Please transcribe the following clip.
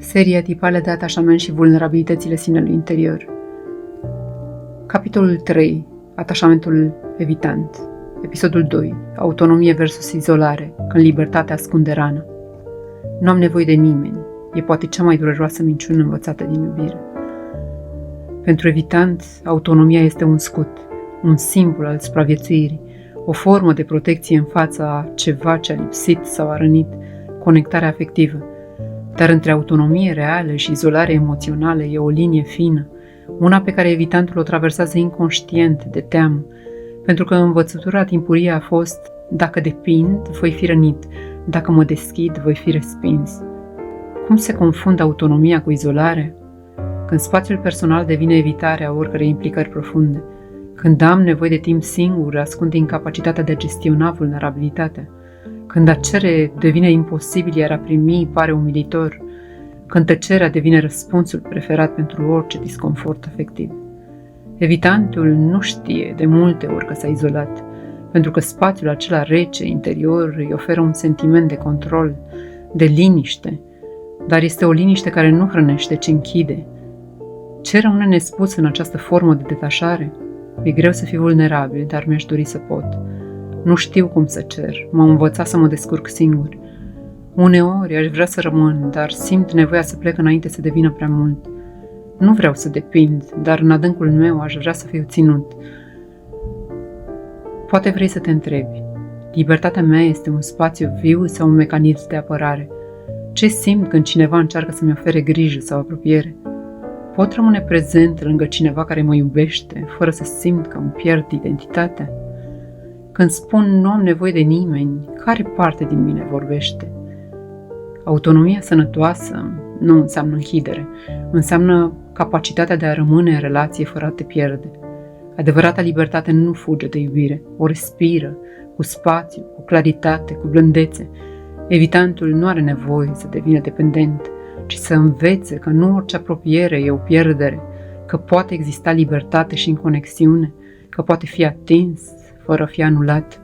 Seria tipale de atașament și vulnerabilitățile sinelui interior. Capitolul 3. Atașamentul evitant. Episodul 2. Autonomie versus izolare, când libertatea ascunde rana. Nu am nevoie de nimeni. E poate cea mai dureroasă minciună învățată din iubire. Pentru evitant, autonomia este un scut, un simbol al supraviețuirii, o formă de protecție în fața ceva ce a lipsit sau a rănit, conectarea afectivă. Dar între autonomie reală și izolare emoțională e o linie fină, una pe care evitantul o traversează inconștient de teamă, pentru că învățătura timpurie a fost: dacă depind, voi fi rănit, dacă mă deschid, voi fi respins. Cum se confundă autonomia cu izolarea? Când spațiul personal devine evitarea oricărei implicări profunde, când am nevoie de timp singur, ascund incapacitatea de a gestiona vulnerabilitatea, când a cere devine imposibil, iar a primi pare umilitor, când tăcerea devine răspunsul preferat pentru orice disconfort afectiv. Evitantul nu știe de multe ori că s-a izolat, pentru că spațiul acela rece interior îi oferă un sentiment de control, de liniște, dar este o liniște care nu hrănește, ci închide. Ce rămâne nespus în această formă de detașare? E greu să fiu vulnerabil, dar mi-aș dori să pot. Nu știu cum să cer, m-am învățat să mă descurc singur. Uneori aș vrea să rămân, dar simt nevoia să plec înainte să devină prea mult. Nu vreau să depind, dar în adâncul meu aș vrea să fiu ținut. Poate vrei să te întrebi: libertatea mea este un spațiu viu sau un mecanism de apărare? Ce simt când cineva încearcă să-mi ofere grijă sau apropiere? Pot rămâne prezent lângă cineva care mă iubește, fără să simt că îmi pierd identitatea? Când spun nu am nevoie de nimeni, care parte din mine vorbește? Autonomia sănătoasă nu înseamnă închidere, înseamnă capacitatea de a rămâne în relație fără a te pierde. Adevărata libertate nu fuge de iubire, o respiră, cu spațiu, cu claritate, cu blândețe. Evitantul nu are nevoie să devină dependent, ci să învețe că nu orice apropiere e o pierdere, că poate exista libertate și în conexiune, că poate fi atins fără a fi anulat.